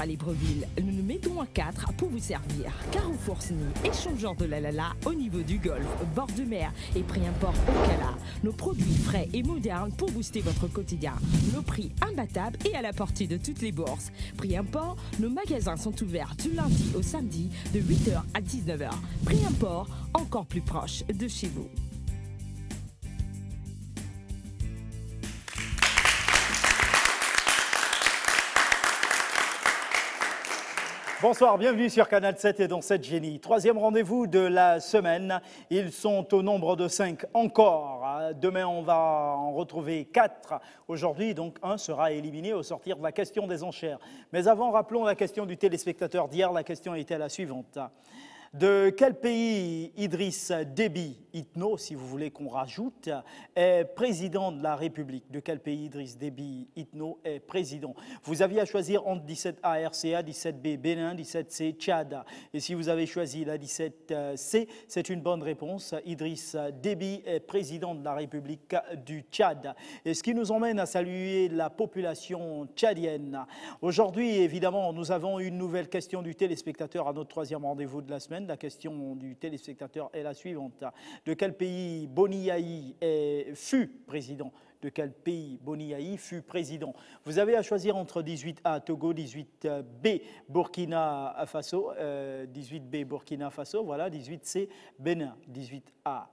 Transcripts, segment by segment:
Libreville. Nous nous mettons à 4 pour vous servir. Carrefour Sny, échangeur de la Lala au niveau du golfe, bord de mer et prix import au Cala. Nos produits frais et modernes pour booster votre quotidien. Nos prix imbattables et à la portée de toutes les bourses. Prix import, nos magasins sont ouverts du lundi au samedi de 8h à 19h. Prix import, encore plus proche de chez vous. Bonsoir, bienvenue sur Canal 7 et dans 7 Génie. Troisième rendez-vous de la semaine. Ils sont au nombre de 5 encore. Demain, on va en retrouver 4. Aujourd'hui, donc, un sera éliminé au sortir de la question des enchères. Mais avant, rappelons la question du téléspectateur d'hier. La question était la suivante. De quel pays Idriss Déby Itno, si vous voulez qu'on rajoute, est président de la République? De quel pays Idriss Déby Itno est président? Vous aviez à choisir entre 17A RCA, 17B Bénin, 17C Tchad. Et si vous avez choisi la 17C, c'est une bonne réponse. Idriss Déby est président de la République du Tchad. Et ce qui nous emmène à saluer la population tchadienne. Aujourd'hui, évidemment, nous avons une nouvelle question du téléspectateur à notre troisième rendez-vous de la semaine. La question du téléspectateur est la suivante. De quel pays Boni Yayi fut président? De quel pays Boni Yayi fut président? Vous avez à choisir entre 18A Togo, 18B Burkina Faso, 18B Burkina Faso, voilà, 18C Bénin, 18A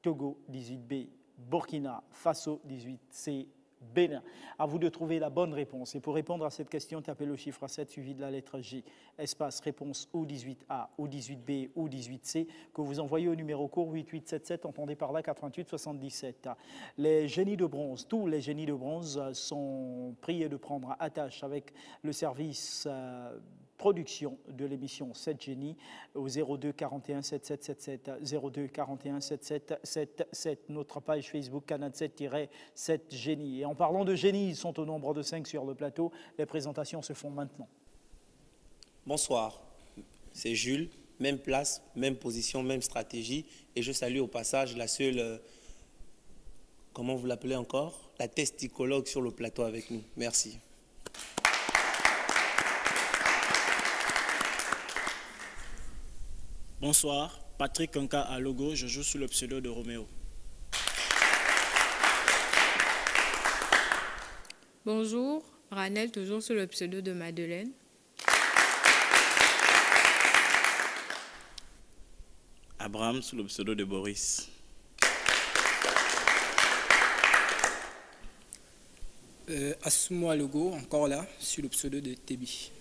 Togo, 18B Burkina Faso, 18C Bénin. À vous de trouver la bonne réponse. Et pour répondre à cette question, tapez le chiffre 7 suivi de la lettre J. Espace réponse ou 18A, ou 18B, ou 18C, que vous envoyez au numéro court 8877, entendez par là 88 77. Les génies de bronze, tous les génies de bronze sont priés de prendre attache avec le service production de l'émission 7 Génie au 02 41 7777 02 41 7777, notre page Facebook Canal 7-7 Génie. Et en parlant de génie, ils sont au nombre de 5 sur le plateau. Les présentations se font maintenant. Bonsoir, c'est Jules, même place, même position, même stratégie. Et je salue au passage la seule, comment vous l'appelez encore, la testicologue sur le plateau avec nous. Merci. Bonsoir, Patrick Nka à Logo, je joue sous le pseudo de Roméo. Bonjour, Ranel, toujours sous le pseudo de Madeleine. Abraham sous le pseudo de Boris. Asumo à Logo, encore là, sous le pseudo de Tebi.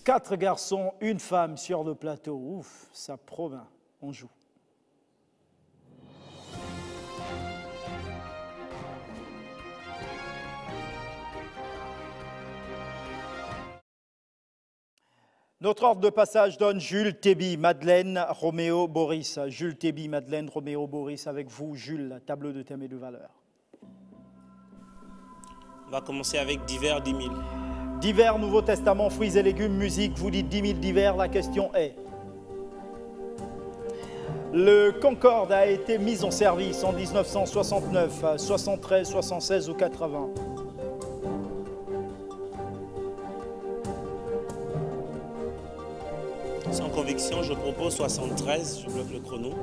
Quatre garçons, une femme sur le plateau. Ouf, ça promet. On joue. Notre ordre de passage donne Jules, Tébi, Madeleine, Roméo, Boris. Jules, Tébi, Madeleine, Roméo, Boris. Avec vous, Jules, tableau de thème et de valeur. On va commencer avec divers 10 000. Divers, Nouveau Testament, fruits et légumes, musique, vous dites 10 000 divers, la question est. Le Concorde a été mis en service en 1969, 73, 76 ou 80. Sans conviction, je propose 73, je bloque le chrono.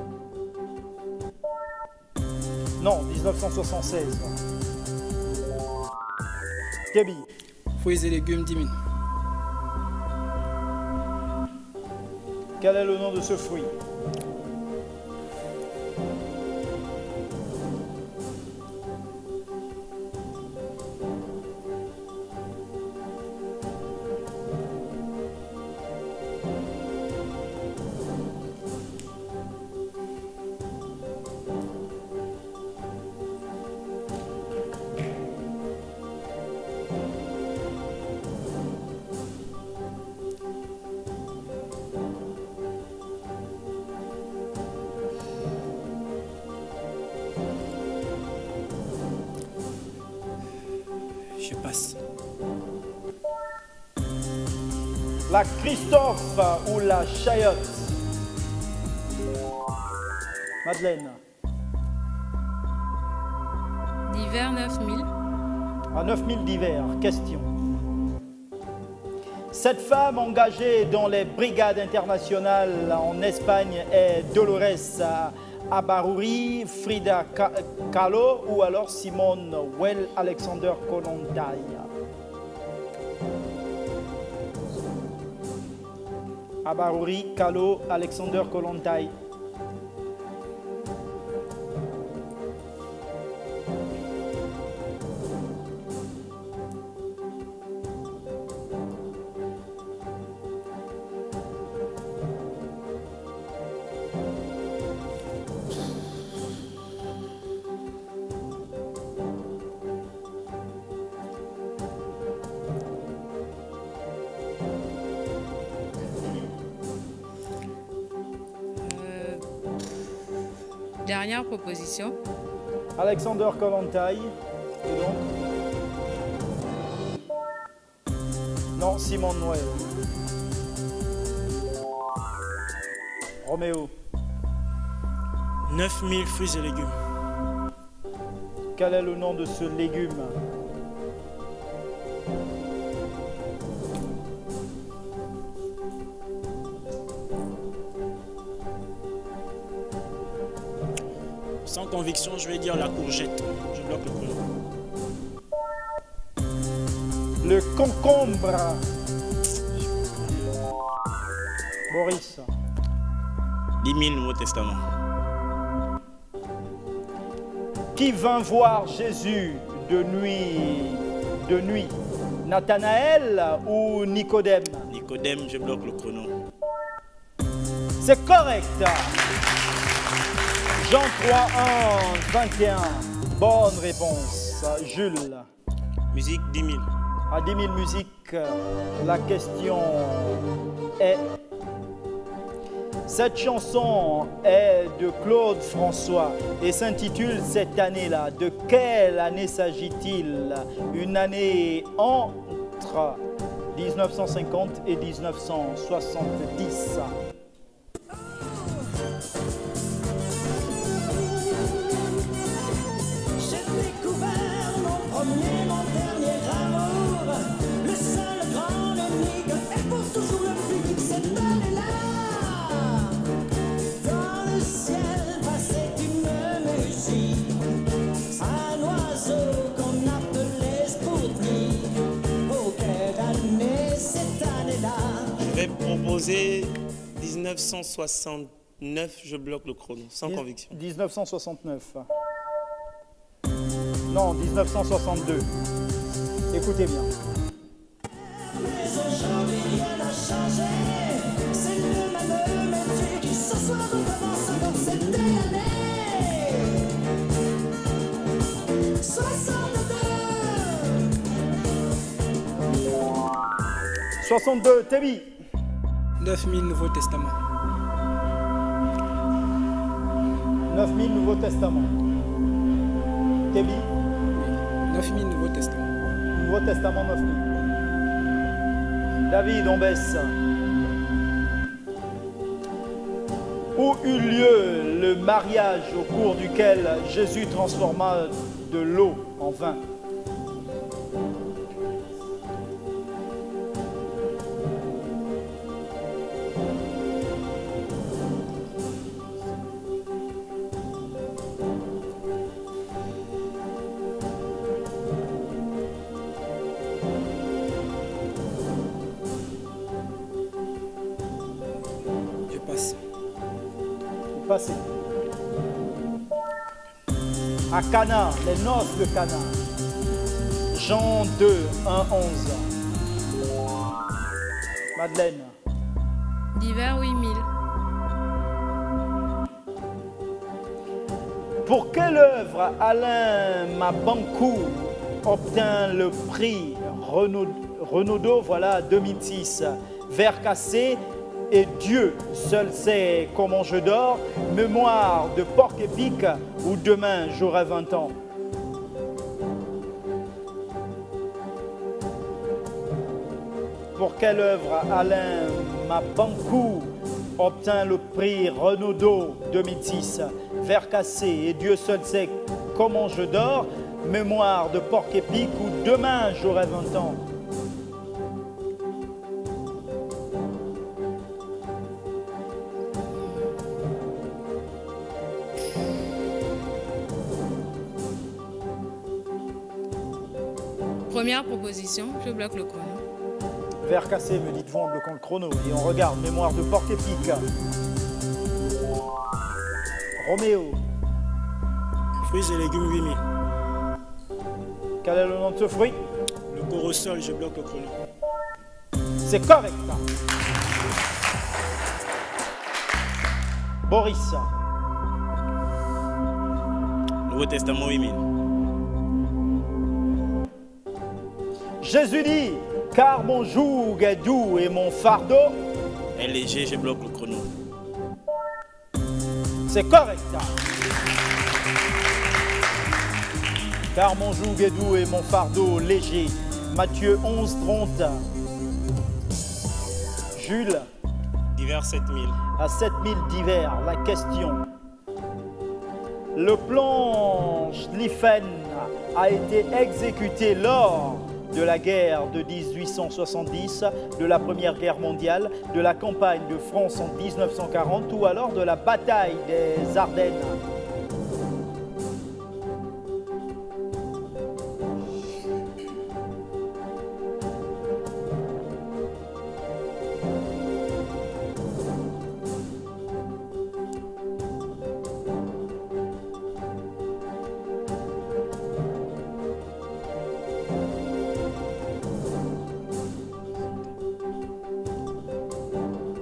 Non, 1976. Gabi. Fruits et légumes 10 000. Quel est le nom de ce fruit? Je passe. La Christophe ou la Chayotte? Madeleine. Divers 9 000. À 9000 divers, question. Cette femme engagée dans les brigades internationales en Espagne est Dolores Abarouri, Frida Kahlo ou alors Simone Weil, Alexander Kollontai. Abarouri, Kahlo, Alexander Kollontai. Dernière proposition. Alexander Kollontai. Et donc non, Simone Weil. Roméo. 9000 fruits et légumes. Quel est le nom de ce légume? Sans conviction, je vais dire la courgette. Je bloque le chrono. Le concombre. Boris. 10 000 Nouveau Testament. Qui vint voir Jésus de nuit? Nathanaël ou Nicodème? Nicodème, je bloque le chrono. C'est correct. Jean 3, 1, 21. Bonne réponse. Jules. Musique 10 000. À 10 000 musiques, la question est... Cette chanson est de Claude François et s'intitule Cette année-là. De quelle année s'agit-il? Une année entre 1950 et 1970. J'ai découvert mon premier, mon dernier amour. Le seul grand ennemi et pour toujours le plus. Cette année-là, dans le ciel passait une musique. Un oiseau qu'on appelait Spoutnik. Oh, quelle année, cette année-là. Je vais proposer 1969, je bloque le chrono, sans conviction. 1969. Non, 1962. Écoutez bien. Mais aujourd'hui rien n'a changé. C'est le même métier qui ce soir recommence dans cette année. 62, Tébi. 9000 Nouveau Testament. 9000 Nouveau Testament. Tébi. 9000 Nouveau Testament. Nouveau Testament 9000. David, on baisse. Où eut lieu le mariage au cours duquel Jésus transforma de l'eau en vin? Je passe. Passez. À Cana, les noces de Cana. Jean 2, 1, 11. Madeleine. Divers 8000. Pour quelle œuvre Alain Mabankou obtint le prix Renaudot, voilà, 2006. Vers cassé et Dieu seul sait comment je dors, mémoire de porc-épic ou demain j'aurai 20 ans. Pour quelle œuvre Alain Mabankou obtint le prix Renaudot 2006, Vers cassé et Dieu seul sait comment je dors, Mémoire de porc-épic ou Demain j'aurai 20 ans. Première proposition, je bloque le chrono. Vert cassé, me dites-vous en bloquant le chrono. Et on regarde Mémoire de porc-épic. Roméo. Fruits et légumes 8000. Quel est le nom de ce fruit? Le corosol, je bloque le chrono. C'est correct. Boris. Nouveau Testament 8000. Jésus dit, car mon joug est doux et mon fardeau. est léger, je bloque le chrono. C'est correct. Car mon joug est doux et mon fardeau léger. Matthieu 11, 30. Jules. Divers 7000. À 7000 divers, la question. Le plan Schlieffen a été exécuté lors de la guerre de 1870, de la Première Guerre mondiale, de la campagne de France en 1940 ou alors de la bataille des Ardennes.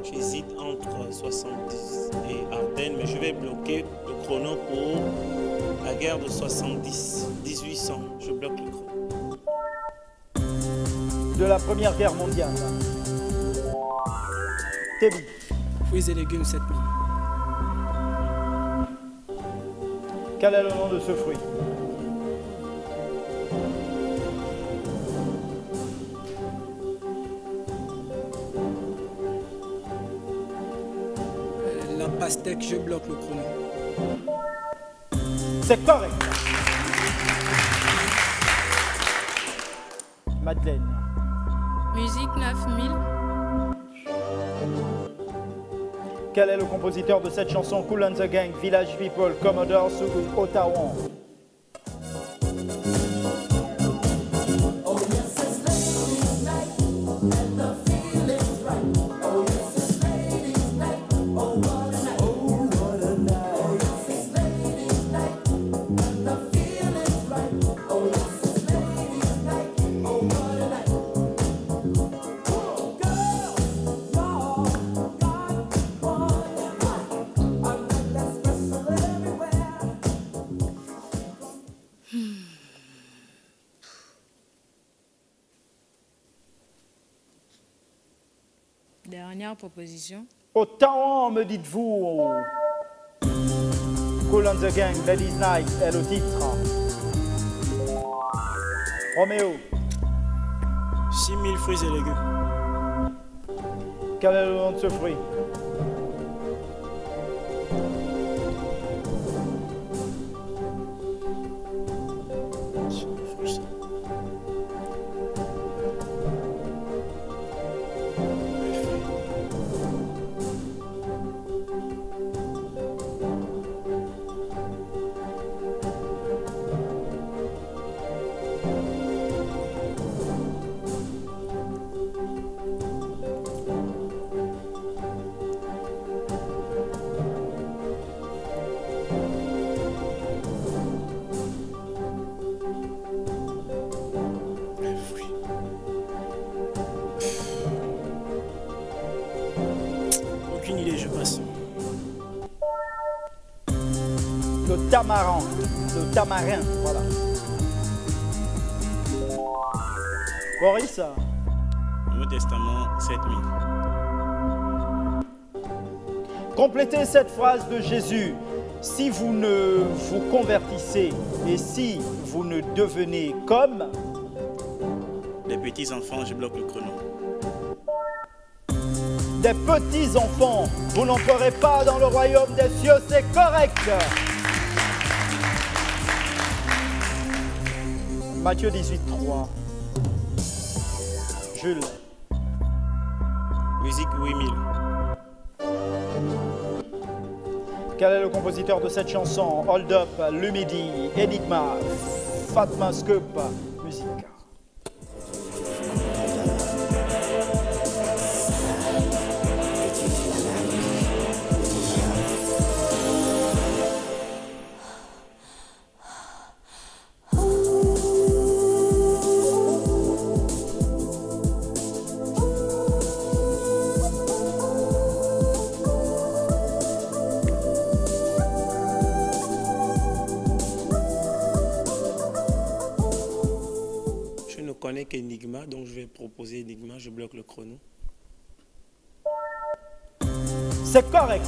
J'hésite entre 70 et Ardennes, mais je vais bloquer le chrono pour la guerre de 70, 1800. Je bloque le chrono. De la Première Guerre mondiale. Tébi. Fruits et légumes 7000. Quel est le nom de ce fruit? La pastèque, je bloque le chrono. C'est correct. Madeleine. Musique 9000. Quel est le compositeur de cette chanson Kool and the Gang, Village People, Commodores ou Ottawa? Dernière proposition. Ottawa, me dites-vous. Kool and the Gang, Ladies Night est le titre. Roméo. 6000 fruits et légumes. Quel est le nom de ce fruit? Aucune idée, je passe. Le tamarin. Le tamarin, voilà. Boris. Nouveau Testament 7000. Complétez cette phrase de Jésus. Si vous ne vous convertissez et si vous ne devenez comme Les petits enfants, je bloque le chrono. des petits enfants, vous n'entrerez pas dans le royaume des cieux, c'est correct. Matthieu 18.3. Jules. Musique 8000. Quel est le compositeur de cette chanson? Hold Up, Lumidi, Enigma, Fatma Scoop, musique. Je ne connais qu'Enigma, donc je vais proposer Enigma, je bloque le chrono. C'est correct.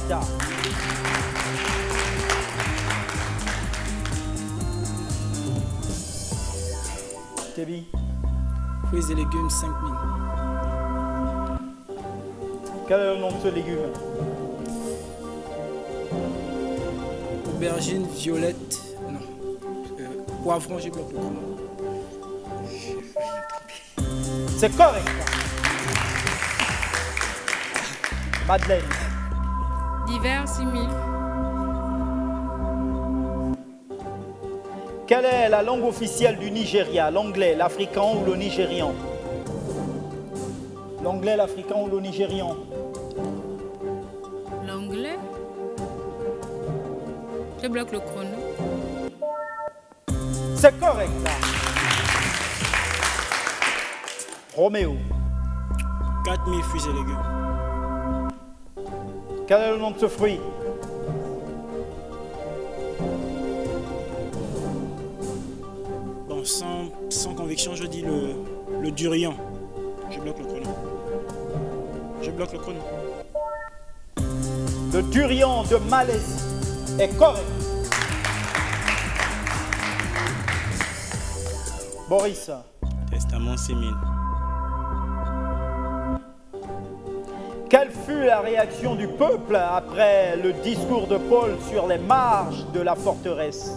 Tébi, Fruits et légumes 5000. quel est le nom de ce légume? Aubergine, violette. Non. Poivron, j'ai bloqué le chrono. C'est correct. Madeleine, Divers 6000. quelle est la langue officielle du Nigeria? L'anglais, l'africain ou le nigérian? L'anglais, l'africain ou le nigérian? L'anglais. Je bloque le chrono. C'est correct. Roméo, 4000 fruits et légumes. quel est le nom de ce fruit? Bon, sans conviction, je dis le durian. Je bloque le chrono. Je bloque le chrono. Le durian de Malaisie est correct. Boris, Testament 6000. quelle fut la réaction du peuple après le discours de Paul sur les marches de la forteresse?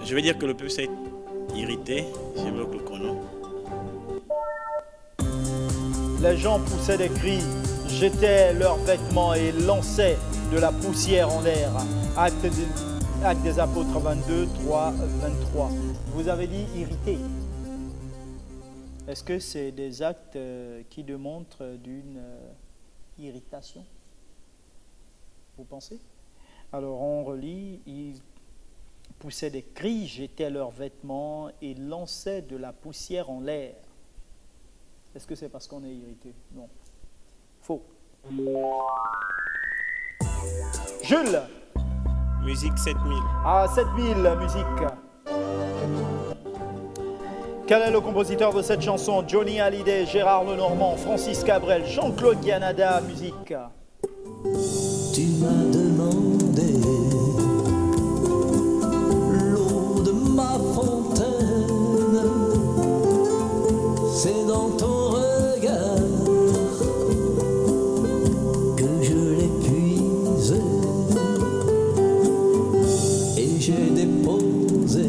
Je vais dire que le peuple s'est irrité. Je bloque le chrono. Les gens poussaient des cris, jetaient leurs vêtements et lançaient de la poussière en l'air. Acte des Apôtres 22, 3, 23. Vous avez dit irrité. Est-ce que c'est des actes qui démontrent d'une irritation? Vous pensez? Alors on relit, ils poussaient des cris, jetaient leurs vêtements et lançaient de la poussière en l'air. Est-ce que c'est parce qu'on est irrité? Non. Faux. Jules. Musique 7000. À 7000, musique. Quel est le compositeur de cette chanson? Johnny Hallyday, Gérard Lenormand, Francis Cabrel, Jean-Claude Guianada, musique. Tu m'as demandé l'eau de ma fontaine, c'est dans ton regard que je l'ai puisée et j'ai déposé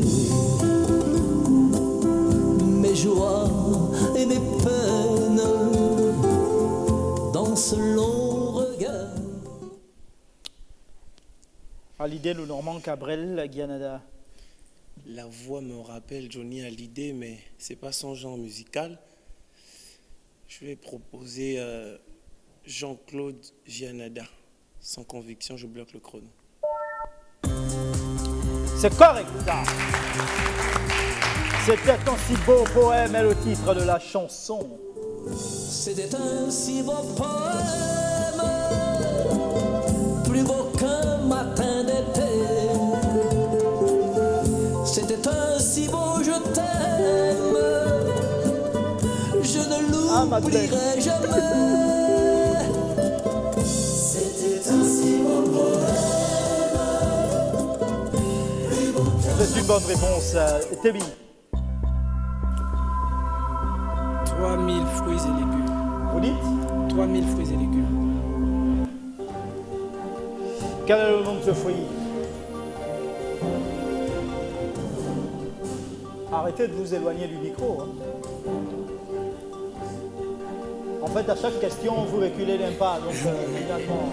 mes joies et mes peines dans ce long regard. Hallyday, Lenormand, Cabrel, Guianada. La voix me rappelle Johnny Hallyday, mais c'est pas son genre musical. Je vais proposer Jean-Claude Guianada. Sans conviction, je bloque le chrono. C'est correct, ça. C'était un si beau poème et le titre de la chanson. C'était un si beau poème, plus beau qu'un matin d'été. C'était un si beau je t'aime, je ne l'oublierai jamais. C'était un si beau poème, plus beau qu'un. C'est une bonne réponse, Tébi. 3000 fruits et légumes. Vous dites 3000 fruits et légumes. Quel est le nom de ce fruit? Arrêtez de vous éloigner du micro. Hein. En fait, à chaque question, vous reculez d'un pas. Donc, finalement...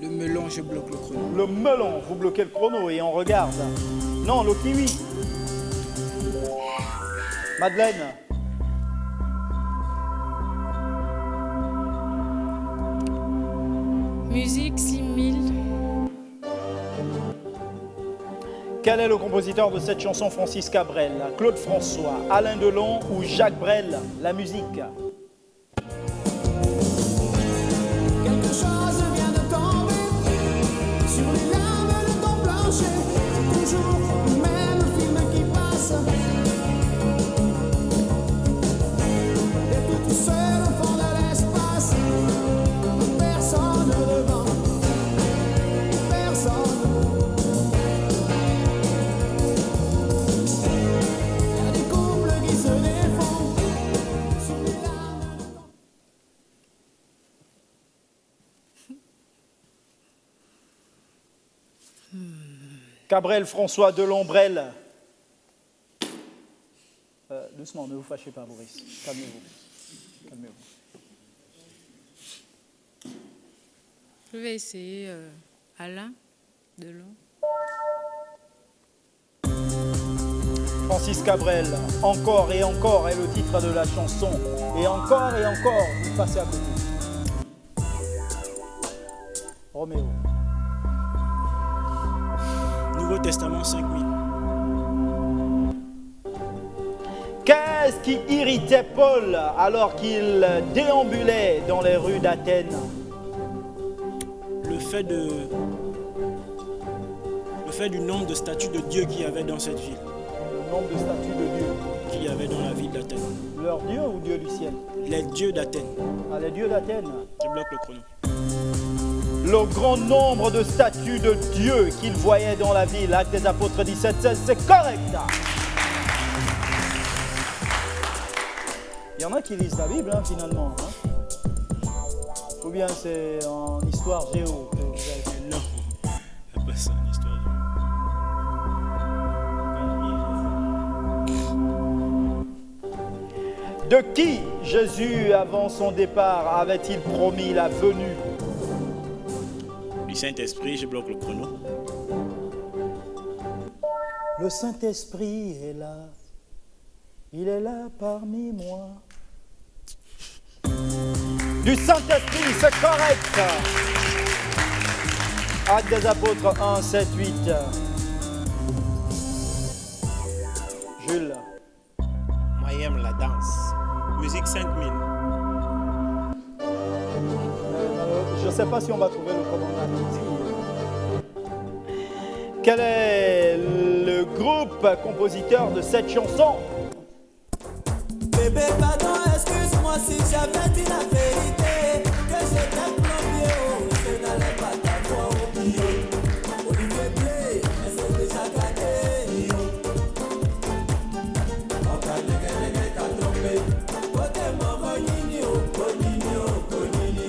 Le melon, je bloque le chrono. Le melon, vous bloquez le chrono et on regarde. Non, le kiwi. Madeleine. Musique 6000. Quel est le compositeur de cette chanson? Francis Cabrel, Claude François, Alain Delon ou Jacques Brel? La musique. Quelque chose vient de tomber sur les lames de ton plancher. Toujours le même film qui passe. Et tout seul au fond de l'espace. Personne devant, personne. Il y a des couples qui se défendent sur les lames de ton... Cabrel, François, Delon, Brel. Doucement, ne vous fâchez pas, Boris. Calmez-vous. Calmez-vous. Je vais essayer Alain Delon. Francis Cabrel, Encore et encore est le titre de la chanson. Et encore, vous passez à côté. Roméo. Nouveau Testament 5000. Qu'est-ce qui irritait Paul alors qu'il déambulait dans les rues d'Athènes? Le fait du nombre de statues de Dieu qu'il y avait dans cette ville, Le nombre de statues de Dieu. qu'il y avait dans la ville d'Athènes. Leur Dieu ou Dieu du ciel? Les dieux d'Athènes. Ah, les dieux d'Athènes. Je bloque le chrono. Le grand nombre de statues de Dieu qu'il voyait dans la ville. Actes des Apôtres 17-16, c'est correct. Il y en a qui lisent la Bible, hein, finalement. Hein. Ou bien c'est en histoire géo que vous avez... Non, il n'y a pas ça en histoire. De qui Jésus, avant son départ, avait-il promis la venue? Du Saint-Esprit, je bloque le chrono. Le Saint-Esprit est là. Il est là parmi moi. Du Saint-Esprit, c'est correct. Actes des Apôtres 1, 7, 8. Jules. Moi, j'aime la danse. Musique 5000. Je ne sais pas si on va trouver le commandant. Quel est le groupe compositeur de cette chanson? Bébé, pardon, excuse-moi si j'avais dit la vérité. Que j'étais plombier, oh, je n'allais pas t'avoir oublié. Olivier Blé, elle s'est déjà gâtée. On t'a légué, t'as trompé. Côté mon Gonini, oh, Gonini, oh, Gonini.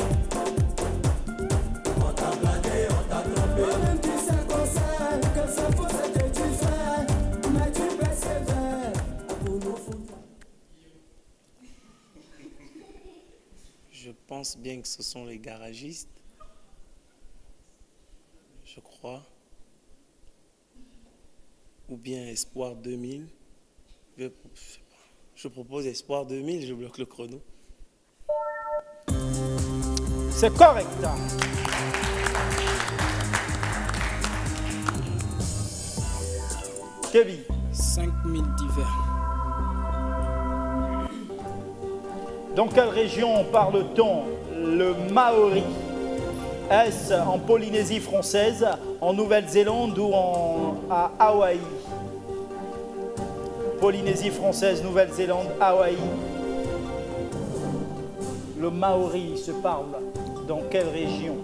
On t'a blagué, on t'a trompé. Toi-même tu sais qu'on sait que c'est faux ce que tu fais. Mais tu persévères pour nous foutre. Je pense bien que ce sont les garagistes. Je crois. Ou bien Espoir 2000. Je propose Espoir 2000, je bloque le chrono. C'est correct. Kevin. 5000 divers. Dans quelle région parle-t-on le maori? Est-ce en Polynésie française, en Nouvelle-Zélande ou à Hawaï? Polynésie française, Nouvelle-Zélande, Hawaï. Le maori se parle dans quelle région?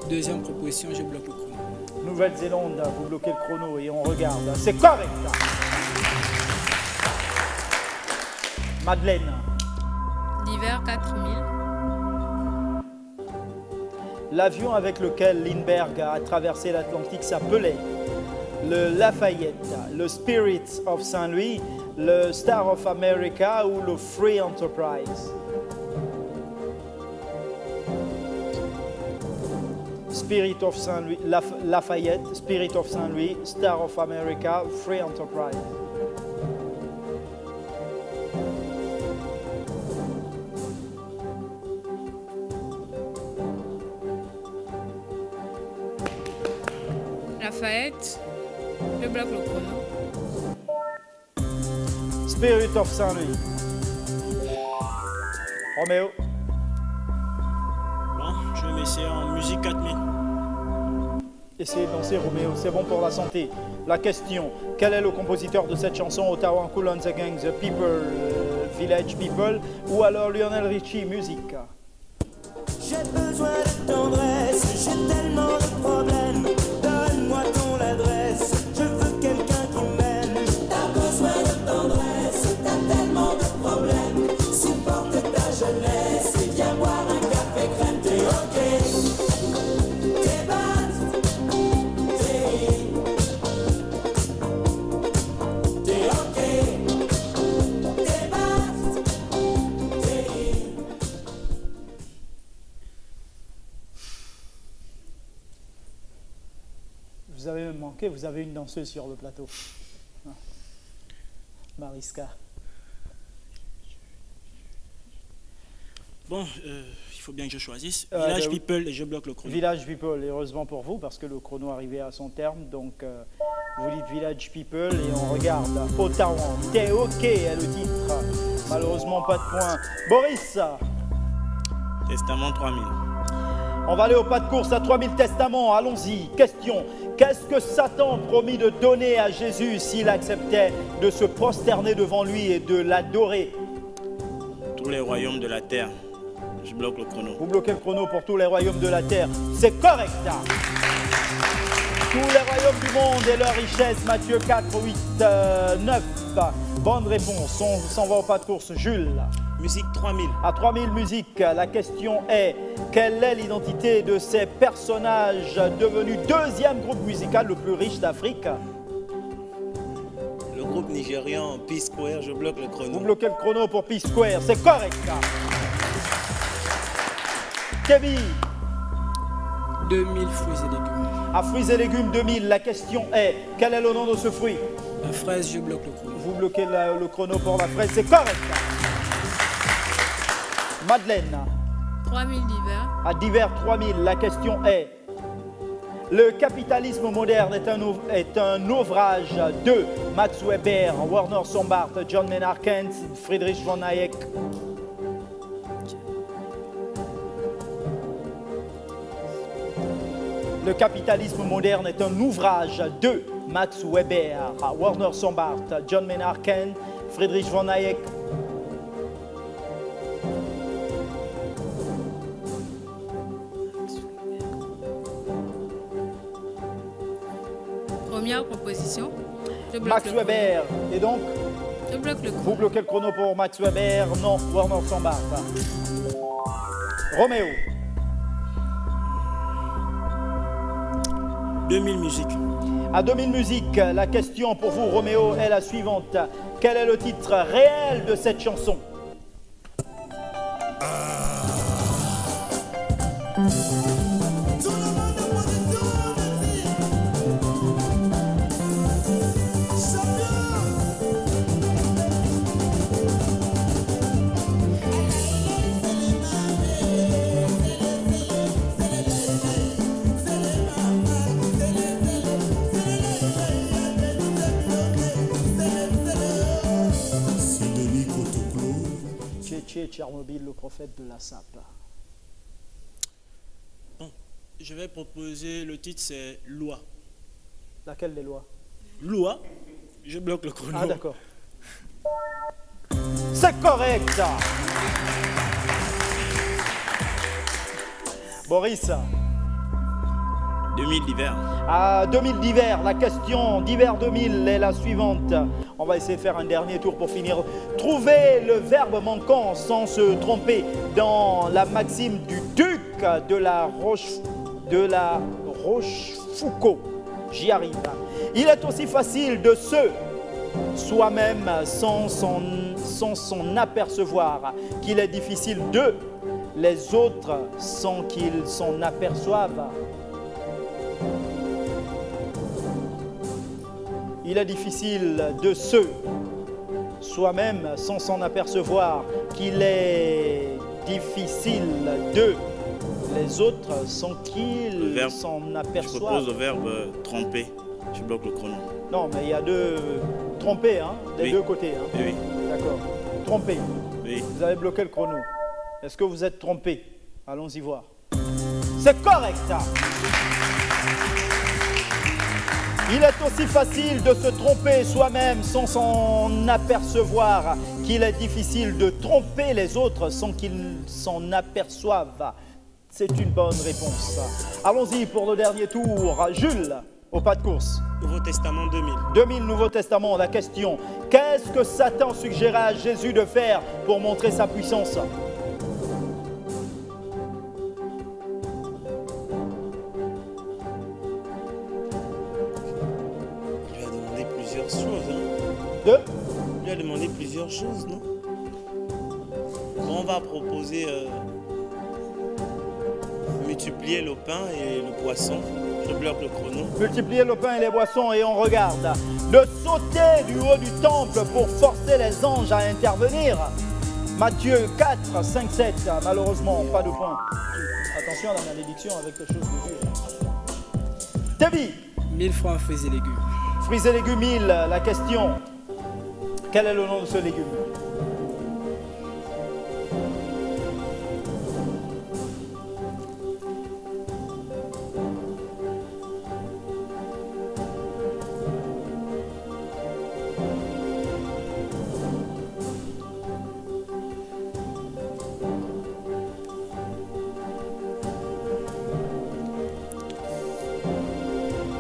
Deuxième proposition, je bloque le chrono. Nouvelle-Zélande, vous bloquez le chrono et on regarde. C'est correct. Madeleine. L'hiver 4000. L'avion avec lequel Lindbergh a traversé l'Atlantique s'appelait le Lafayette, le Spirit of Saint-Louis, le Star of America ou le Free Enterprise? Spirit of Saint-Louis, Lafayette, Spirit of Saint-Louis, Star of America, Free Enterprise. Lafayette. Je bloque le chrono. Spirit of Saint-Louis. Roméo. Bon, je vais m'essayer en musique 4000. Essayez de danser, Roméo, c'est bon pour la santé. La question, quel est le compositeur de cette chanson, Ottawa Cool and the Gang, The People, Village People, ou alors Lionel Richie, musique? J'ai besoin de tendresse, j'ai tellement de problèmes. Donne-moi ton adresse, je veux quelqu'un qui m'aime. T'as besoin de tendresse, t'as tellement de problèmes. Supporte ta jeunesse et viens boire un café crème. T'es ok, t'es bad, t'es ok, t'es bad, Vous avez même manqué, vous avez une danseuse sur le plateau. Ah. Mariska. Bon, il faut bien que je choisisse. Village People et je bloque le chrono. Village People, et heureusement pour vous, parce que le chrono arrivait à son terme. Donc, vous dites Village People et on regarde. Ottawa, t'es ok est le titre. Malheureusement, pas de points. Boris, Testament 3000. on va aller au pas de course à 3000 testaments. Allons-y. Question. Qu'est-ce que Satan promit de donner à Jésus s'il acceptait de se prosterner devant lui et de l'adorer? Tous les royaumes de la terre. Je bloque le chrono. Vous bloquez le chrono pour tous les royaumes de la terre. C'est correct. Tous les royaumes du monde et leurs richesses. Matthieu 4, 8, 9. Bonne réponse. On s'en va au pas de course. Jules. Musique 3000. À 3000 musiques, la question est: quelle est l'identité de ces personnages devenus deuxième groupe musical le plus riche d'Afrique? Le groupe nigérian P-Square, je bloque le chrono. Vous bloquez le chrono pour P-Square. C'est correct. Kevin. 2000 fruits et légumes. À fruits et légumes 2000, la question est: quel est le nom de ce fruit? La fraise, je bloque le chrono. Vous bloquez le chrono pour la fraise, c'est correct. Madeleine. 3000 d'hiver. À divers 3000, la question est: le capitalisme moderne est un ouvrage de Max Weber, Werner Sombart, John Maynard Keynes, Friedrich von Hayek. Le capitalisme moderne est un ouvrage de Max Weber, Werner Sombart, John Maynard Keynes, Friedrich von Hayek. Première proposition. Je bloque Max le chrono. Weber. Et donc, Je bloque le vous chrono. bloquez le chrono pour Max Weber. Non, Werner Sombart. Roméo. 2000 musiques. À 2000 musiques, la question pour vous, Roméo, est la suivante. Quel est le titre réel de cette chanson? Tchétché, Tchernobyl, le prophète de la SAP. Bon, je vais proposer, le titre c'est Loi. Laquelle des lois? Loi, je bloque le chrono. Ah d'accord. C'est correct. Boris. 2000 d'hiver. À 2000 d'hiver, la question d'hiver 2000 est la suivante. On va essayer de faire un dernier tour pour finir. Trouvez le verbe manquant sans se tromper dans la maxime du duc de la Rochefoucauld. J'y arrive. Il est aussi facile de se soi-même sans s'en apercevoir qu'il est difficile de les autres sans qu'ils s'en aperçoivent. Il est difficile de se soi-même sans s'en apercevoir qu'il est difficile de les autres sans qu'ils s'en Je aperçoivent. propose le verbe tromper. Je bloque le chrono. Non, mais il y a deux tromper, hein, des Oui. deux côtés. Hein. Oui, D'accord. Tromper. oui. Vous avez bloqué le chrono. Est-ce que vous êtes trompé? Allons-y voir. C'est correct. Il est aussi facile de se tromper soi-même sans s'en apercevoir qu'il est difficile de tromper les autres sans qu'ils s'en aperçoivent. C'est une bonne réponse. Allons-y pour le dernier tour. Jules, au pas de course. Nouveau Testament 2000. 2000 Nouveau Testament, la question. Qu'est-ce que Satan suggéra à Jésus de faire pour montrer sa puissance? Il lui a demandé plusieurs choses. Hein. Deux. Il lui a demandé plusieurs choses, non? On va proposer multiplier le pain et le poisson. Je bloque le chrono. Multiplier le pain et les boissons et on regarde. De sauter du haut du temple pour forcer les anges à intervenir. Matthieu 4, 5, 7. Malheureusement, pas de point. Attention à la malédiction avec quelque chose de Dieu. David. 1000 francs fruits et légumes. Fruits et légumes 1000, la question. Quel est le nom de ce légume?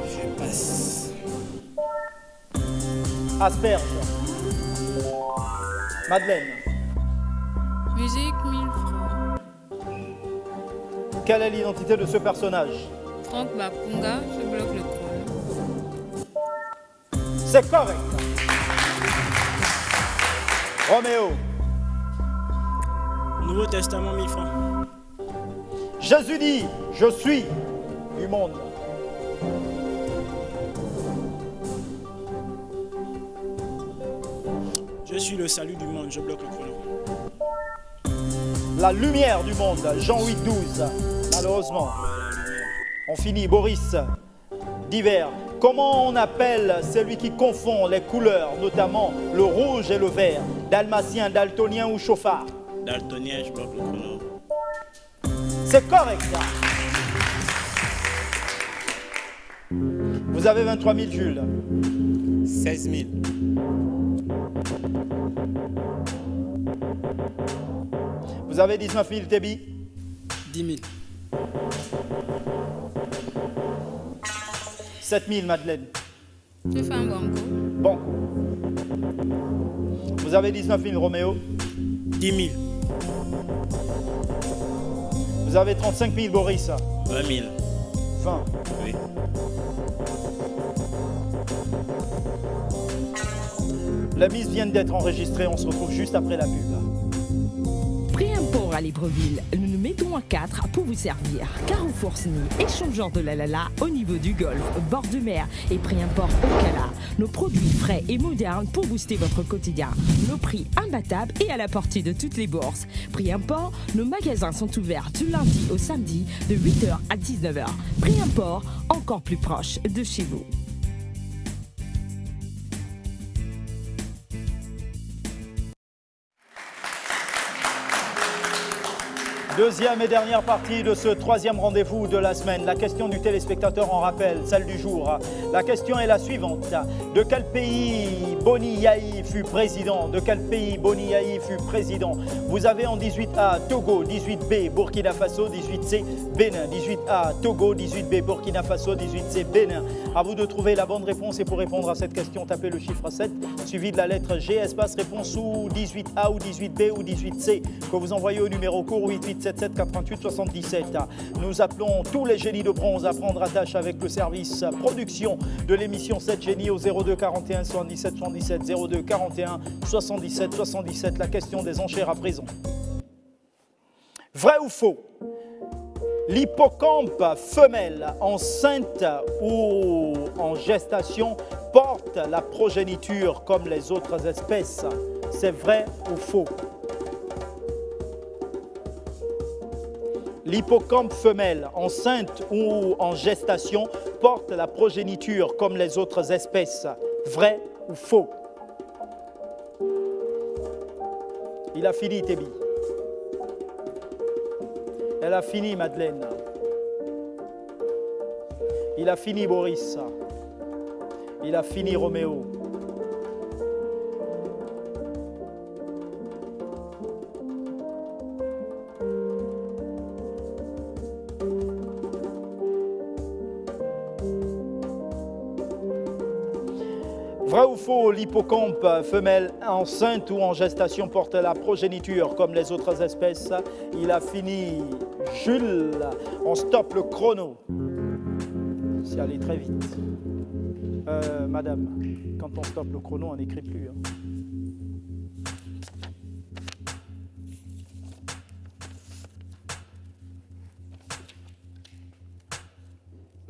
Je passe. Asperge. Madeleine. Musique 1000 francs. Quelle est l'identité de ce personnage? Franck Bapunga, je bloque le chrono. C'est correct. Roméo. Nouveau Testament 1000 francs. Jésus dit, je suis du monde. Je suis le salut du monde, je bloque le chrono. La lumière du monde, Jean 8, 12. Malheureusement, on finit. Boris, d'hiver. Comment on appelle celui qui confond les couleurs, notamment le rouge et le vert? Dalmatien, daltonien ou chauffard? Daltonien, je bloque le chrono. C'est correct. Vous avez 23 000, Jules. 16 000. Vous avez 19 000, Tébi. 10 000. 7 000, Madeleine. Je fais un banco. Bon. Vous avez 19 000, Roméo. 10 000. Vous avez 35 000, Boris. 20 000. 20. Oui. La mise vient d'être enregistrée. On se retrouve juste après la pub. Pré-import à Libreville, nous nous mettons à 4 pour vous servir. Carrefour Sny, échangeur de la au niveau du golfe, bord de mer et pré-import au Cala. Nos produits frais et modernes pour booster votre quotidien. Nos prix imbattables et à la portée de toutes les bourses. Pré-import, nos magasins sont ouverts du lundi au samedi de 8h à 19h. Pré-import, encore plus proche de chez vous. Deuxième et dernière partie de ce troisième rendez-vous de la semaine. La question du téléspectateur en rappel, celle du jour. La question est la suivante. De quel pays Boni Yahi fut président? De quel pays Boni Yahi fut président? Vous avez en 18A Togo, 18B Burkina Faso, 18C Bénin. 18A Togo, 18B Burkina Faso, 18C Bénin. À vous de trouver la bonne réponse et pour répondre à cette question, tapez le chiffre 7 suivi de la lettre G, espace réponse ou 18A ou 18B ou 18C que vous envoyez au numéro court 8877 88 77. Nous appelons tous les génies de bronze à prendre attache avec le service production de l'émission 7 génies au 02 41 77 77 02 41 77 77. La question des enchères à présent. Vrai ou faux? L'hippocampe femelle enceinte ou en gestation porte la progéniture comme les autres espèces. C'est vrai ou faux? L'hippocampe femelle enceinte ou en gestation porte la progéniture comme les autres espèces. Vrai ou faux? Il a fini, Tébi. Elle a fini, Madeleine. Il a fini, Boris. Il a fini, Roméo. Vrai ou faux, l'hippocampe femelle enceinte ou en gestation porte la progéniture comme les autres espèces? Il a fini, Jules. On stoppe le chrono. C'est allé très vite. Madame, quand on stoppe le chrono, on n'écrit plus. Hein.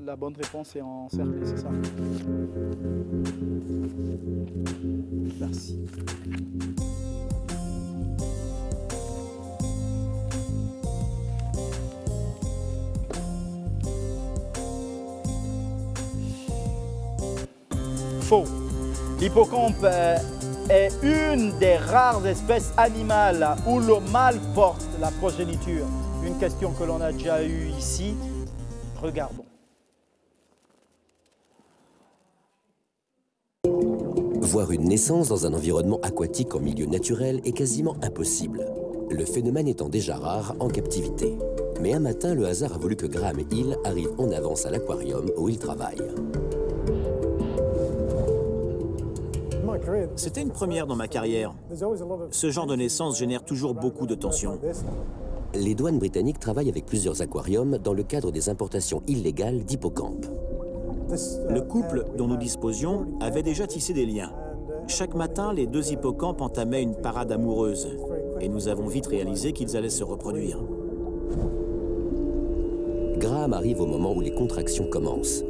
La bonne réponse est encerclée, c'est ça? Merci. Faux. L'hippocampe est une des rares espèces animales où le mâle porte la progéniture. Une question que l'on a déjà eue ici. Regardons. Voir une naissance dans un environnement aquatique en milieu naturel est quasiment impossible, le phénomène étant déjà rare en captivité. Mais un matin, le hasard a voulu que Graham Hill arrive en avance à l'aquarium où il travaille. C'était une première dans ma carrière. Ce genre de naissance génère toujours beaucoup de tension. Les douanes britanniques travaillent avec plusieurs aquariums dans le cadre des importations illégales d'hippocampes. Le couple dont nous disposions avait déjà tissé des liens. Chaque matin, les deux hippocampes entamaient une parade amoureuse et nous avons vite réalisé qu'ils allaient se reproduire. Graham arrive au moment où les contractions commencent.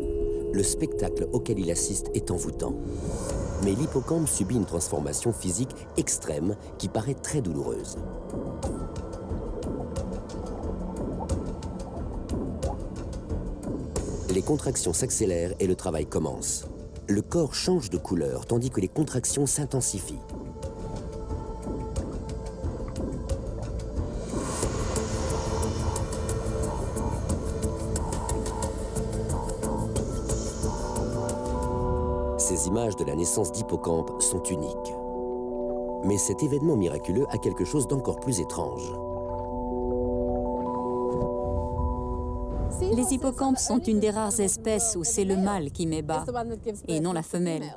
Le spectacle auquel il assiste est envoûtant. Mais l'hippocampe subit une transformation physique extrême qui paraît très douloureuse. Les contractions s'accélèrent et le travail commence. Le corps change de couleur tandis que les contractions s'intensifient. Ces images de la naissance d'hippocampes sont uniques. Mais cet événement miraculeux a quelque chose d'encore plus étrange. Les hippocampes sont une des rares espèces où c'est le mâle qui met bas et non la femelle.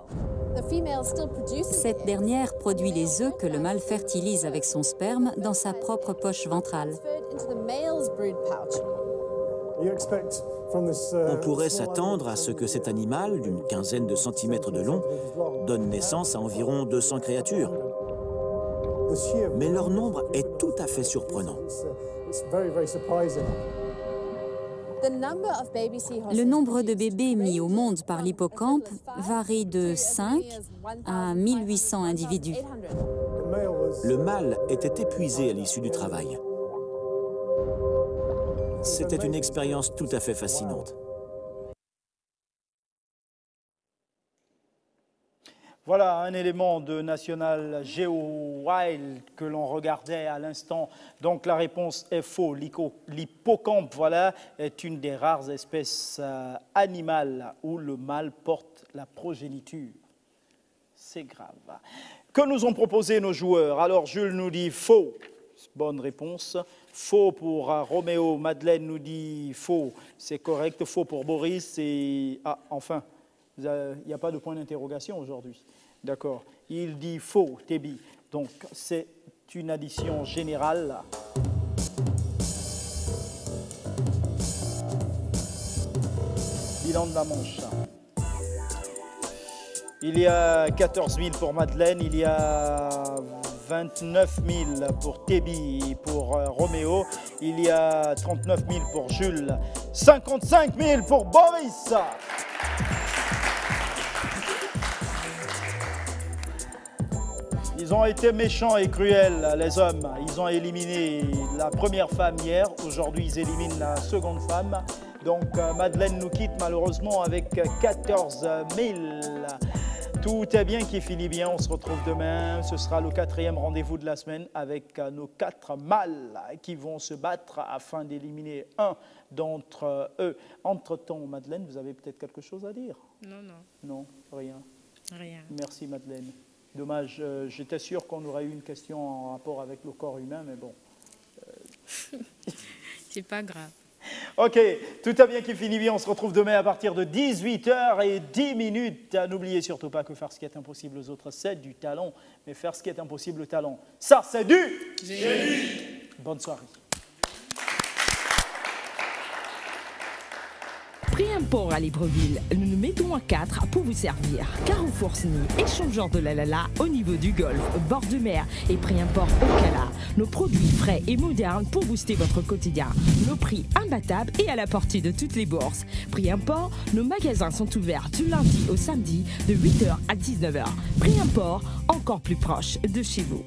Cette dernière produit les œufs que le mâle fertilise avec son sperme dans sa propre poche ventrale. On pourrait s'attendre à ce que cet animal, d'une quinzaine de centimètres de long, donne naissance à environ 200 créatures. Mais leur nombre est tout à fait surprenant. Le nombre de bébés mis au monde par l'hippocampe varie de 5 à 1800 individus. Le mâle était épuisé à l'issue du travail. C'était une expérience tout à fait fascinante. Voilà un élément de National Geo Wild que l'on regardait à l'instant. Donc la réponse est faux. L'hippocampe, voilà, est une des rares espèces animales où le mâle porte la progéniture. C'est grave. Que nous ont proposé nos joueurs? Alors Jules nous dit faux. Bonne réponse. Faux pour Roméo. Madeleine nous dit faux. C'est correct. Faux pour Boris. Et enfin. Il n'y a pas de point d'interrogation aujourd'hui. D'accord. Il dit faux, Tébi. Donc, c'est une addition générale. Bilan de la manche. Il y a 14 000 pour Madeleine. Il y a 29 000 pour Tébi et pour Roméo. Il y a 39 000 pour Jules. 55 000 pour Boris. Ils ont été méchants et cruels, les hommes. Ils ont éliminé la première femme hier. Aujourd'hui, ils éliminent la seconde femme. Donc, Madeleine nous quitte malheureusement avec 14 000. Tout est bien qui finit bien. On se retrouve demain. Ce sera le 4e rendez-vous de la semaine avec nos 4 mâles qui vont se battre afin d'éliminer un d'entre eux. Entre-temps, Madeleine, vous avez peut-être quelque chose à dire? Non, non. Non, rien. Rien. Merci, Madeleine. Dommage, j'étais sûr qu'on aurait eu une question en rapport avec le corps humain, mais bon. C'est pas grave. Ok, tout a bien qui finit bien. On se retrouve demain à partir de 18h10. N'oubliez surtout pas que faire ce qui est impossible aux autres, c'est du talent. Mais faire ce qui est impossible au talent, ça, c'est du génie. Bonne soirée. Prix import à Libreville, nous nous mettons à 4 pour vous servir. Carrefour Sny, échangeur de la Lala au niveau du golfe, bord de mer et prix import au Cala. Nos produits frais et modernes pour booster votre quotidien. Nos prix imbattables et à la portée de toutes les bourses. Prix import, nos magasins sont ouverts du lundi au samedi de 8h à 19h. Prix import, encore plus proche de chez vous.